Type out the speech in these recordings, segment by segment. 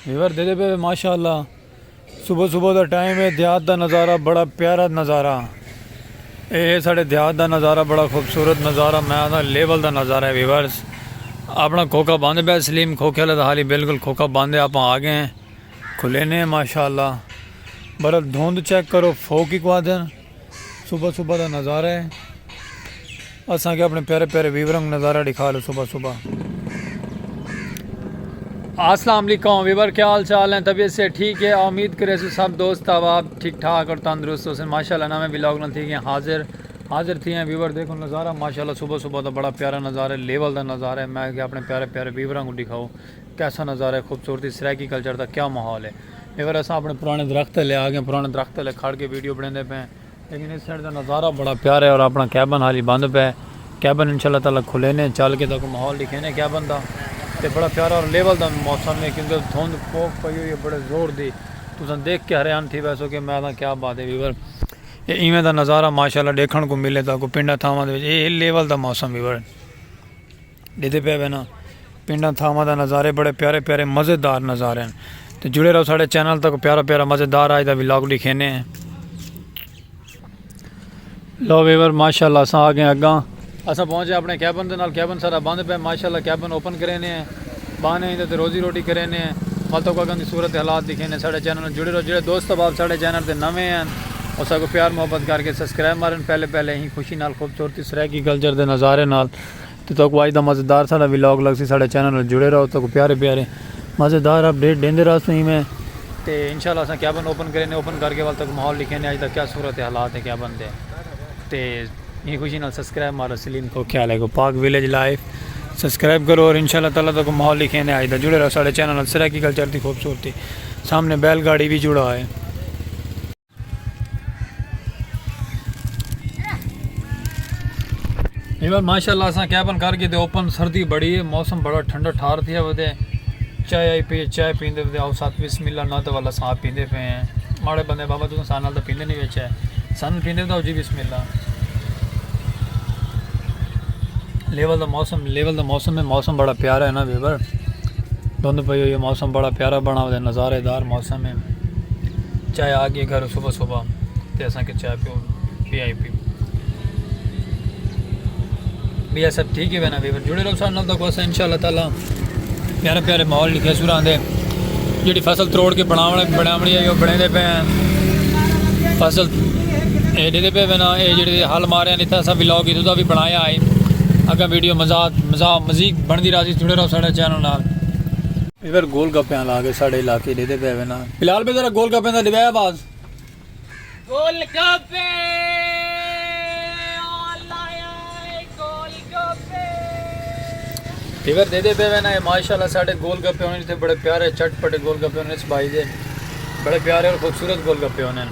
Weaver दे पे माशाल्लाह सुबह सुबह का टाइम है। देहात का नज़ारा बड़ा प्यारा नज़ारा। ये साढ़े देहात का नज़ारा बड़ा खूबसूरत नज़ारा। मैं लेवल का नज़ारा है वीवर्स। अपना खोखा बंद पे सलीम खोखे वाला हाली बिल्कुल खोखा बंद है। आप आ गए हैं खुले ने माशाल्लाह। बड़ा धुंध चेक करो फोक ही कुआ दिन सुबह सुबह का नज़ारा है। असा के अपने प्यारे प्यारे वीवरों को नज़ारा दिखा लो सुबह सुबह। अस्सलाम वालेकुम वीवर, क्या हाल चाल है? तबीयत से ठीक है? उम्मीद करे सब दोस्त अब आप ठीक ठाक और तंदुरुस्त हो माशाल्लाह। ना मैं ब्लॉग न थी हाजिर थी हैं वीवर। देखो नज़ारा माशाल्लाह सुबह सुबह का बड़ा प्यारा नज़ारा है, लेवल का नज़ारा है। मैं अपने प्यारे प्यारे वीवरों को दिखाऊँ कैसा नज़ारा है, खूबसूरती सराकी कल्चर का क्या माहौल है वीवर। अस अपने पुराने दरख्त ले आ गए, पुराने दरख्त ले खड़ के वीडियो बनाते पे हैं। लेकिन इस साइड का नज़ारा बड़ा प्यारा है और अपना कैबन हाली बंद पे। कैबन इंशाल्लाह ताला खुले ने चल के तक माहौल दिखे ने कैबन का। तो बड़ा प्यारा और लेवल का मौसम है क्योंकि धुंध पोक पई हुई है बड़े जोर दी। तुम देख के हैरान थी वैसो कि मैं क्या बात है वीवर। ये इवें का नज़ारा माशाल्लाह देखने को मिले तो पिंडा थावां ये लेवल का मौसम वीवर दिखते पे ना। पिंडा थावां का नज़ारे बड़े प्यारे प्यारे मज़ेदार नज़ारे हैं। तो जुड़े रहो साढ़े चैनल तक। प्यारा प्यारा मज़ेदार आज का व्लॉग दिखेने हैं। लो वीवर माशाल्लाह अस आ गए अग्गा। अस पहुँचे अपने कैबन के नाल। कैबन सारा बंद पे माशाल्लाह। कैबन ओपन करे ने बहाने तो रोजी रोटी करे ने फल तो अगन की सूरत हालात दिखे ने। साढ़े चैनल जुड़े रहो। जो दोस्त अब साढ़े चैनल से नवे हैं और सबको प्यार मोहब्बत करके सबसक्राइब मारन पहले ही खुशी नाल खूबसूरती सराकी कल्चर के नज़ारे नाल। तो अज का मज़ेदार साढ़ा व्लॉग लग सी। साढ़े चैनल जुड़े रहो तो प्यारे प्यारे मज़ेदार अपडेट देंदे रहो सही में। तो इंशाल्लाह अस कैबन ओपन करे ओपन करके वाल तक माहौल लिखे ने अज तक क्या सूरत हालात है कैबन के। तो ये खुशी नाल सब्सक्राइब मारो सलीम को ख्याल है को पाक विलेज लाइफ सब्सक्राइब करो और इंशाल्लाह ताला तक माहौल लिखे ने आज तक जुड़े रहो साढ़े चैनल सराकी कल्चर की खूबसूरती। सामने बैलगाड़ी भी जुड़ा है। इधर माशाल्लाह असा कैबन करके तो ओपन सर्दी बड़ी है, मौसम बड़ा ठंडा ठार थी वे। चाय आई पी चाय पींदे वे आओ साथ बिस्मिल्लाह ना तो वाला साफ पींदे पे हैं माड़े बंदे बाबा तुम सान तो पींदे नहीं बेचा है सन पींदे तो जी बिस्मिल्लाह। लेवल का मौसम है। मौसम बड़ा प्यारा है ना वीवर। धुंध पई हुई है, मौसम बड़ा प्यारा बना हुआ है, नज़ारेदार मौसम है। चाय आ गई घर सुबह सुबह तो असा के चाय पियो पी आई पी भैया सब ठीक है ना वीवर। जुड़े रहो सारे तक बस इंशाल्लाह ताला प्यारे प्यारे माहौल लिखे सुरां दे। जी फसल तरोड़ के बनावनी है बने पे हैं फसल एडे पे ना ये जी हल मारे इतना असा व्लॉग इतों का भी बनाया है। अगर वीडियो मजीक बनती रहा जुड़े रहो साढ़े चैनल नाल। इधर गोल गप्पे ला के साढ़े इलाके देते पे ना फिलहाल भी जरा गोल गप्पे का दिवाया आवाज गोल गप्पे इधर देते पे ना माशाल्लाह साढ़े गोल गप्पे होने थे बड़े प्यारे चटपटे गोल गप्पे होने इस भाई दे बड़े प्यारे और खूबसूरत गोल गप्पे होने।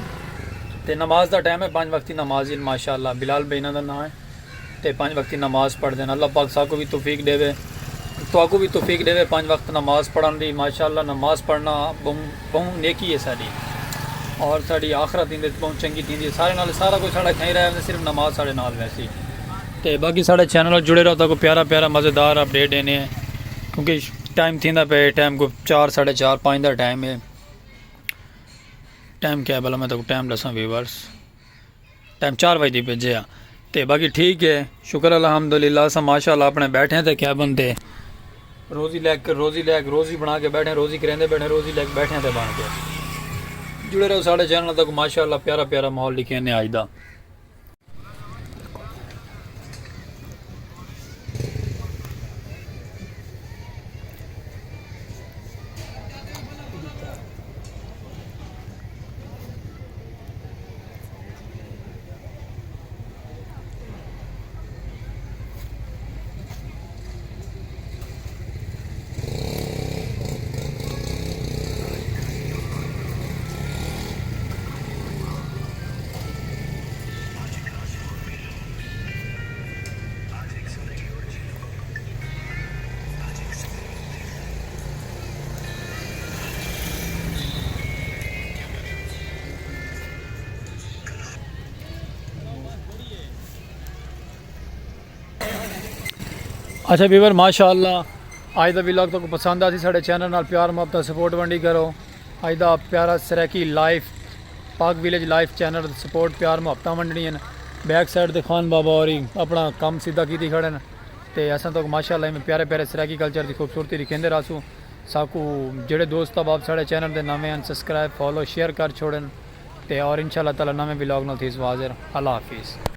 तो नमाज का टाइम है 5 वक्त की नमाज ही माशाल्लाह बिलाल भाई इन्हों का नाम है। तो 5 वक्त की नमाज़ पढ़ देना अल्लाह पाक साको भी तौफीक देवे तो भी तौफीक देवे 5 वक्त नमाज़ पढ़न दी। माशाल्लाह नमाज पढ़ना बहुत नेकी है साड़ी और साड़ी आखरत इंदे बहुत चंगी थी सारे नाल सारा कुछ साढ़ा खाई रहा है सिर्फ नमाज साढ़े नाल वैसी। तो बाकी साढ़े चैनल जुड़े रहो तो प्यारा प्यारा मज़ेदार अपडेट देने हैं क्योंकि टाइम थी पे टाइम को 4 साढ़े 4 5 का टाइम है। टाइम क्या है भला मैं तो टाइम दसा वीवर्स टाइम 4 बजे भेजे आ। तो बाकी ठीक है शुक्र अल्हम्दुलिल्लाह सब माशाल्लाह अपने बैठे थे कैबन ते रोज़ी बना के बैठे रोज़ी करेंदे बैठे रोज़ी लैके बैठे थे बन के। जुड़े रहो साढ़े चैनल तक माशाल्लाह प्यारा प्यारा माहौल लिखे ने आज का। अच्छा वीवर माशाल्लाह अज का व्लॉग तो पसंद आ सी साढ़े चैनल नाल प्यार मुहब्बत सपोर्ट वंडी करो। अज का प्यारा सरैकी लाइफ पाक विलेज लाइफ चैनल सपोर्ट प्यार मुहब्बत वंडनियां। बैक साइड दे खान बाबा और ही अपना कम सीधा की खड़े न ते असां तो माशाअल्लाह में प्यारे प्यारे सरैकी कल्चर की खूबसूरती दिखेंदे रासू। साकू जेड़े दोस्त अब आप साढ़े चैनल के नवे सब्सक्राइब फॉलो शेयर कर छोड़न ते और इंशाअल्लाह ताला नवे व्लॉग नाल थी हाजिर। अल्लाह हाफिज़।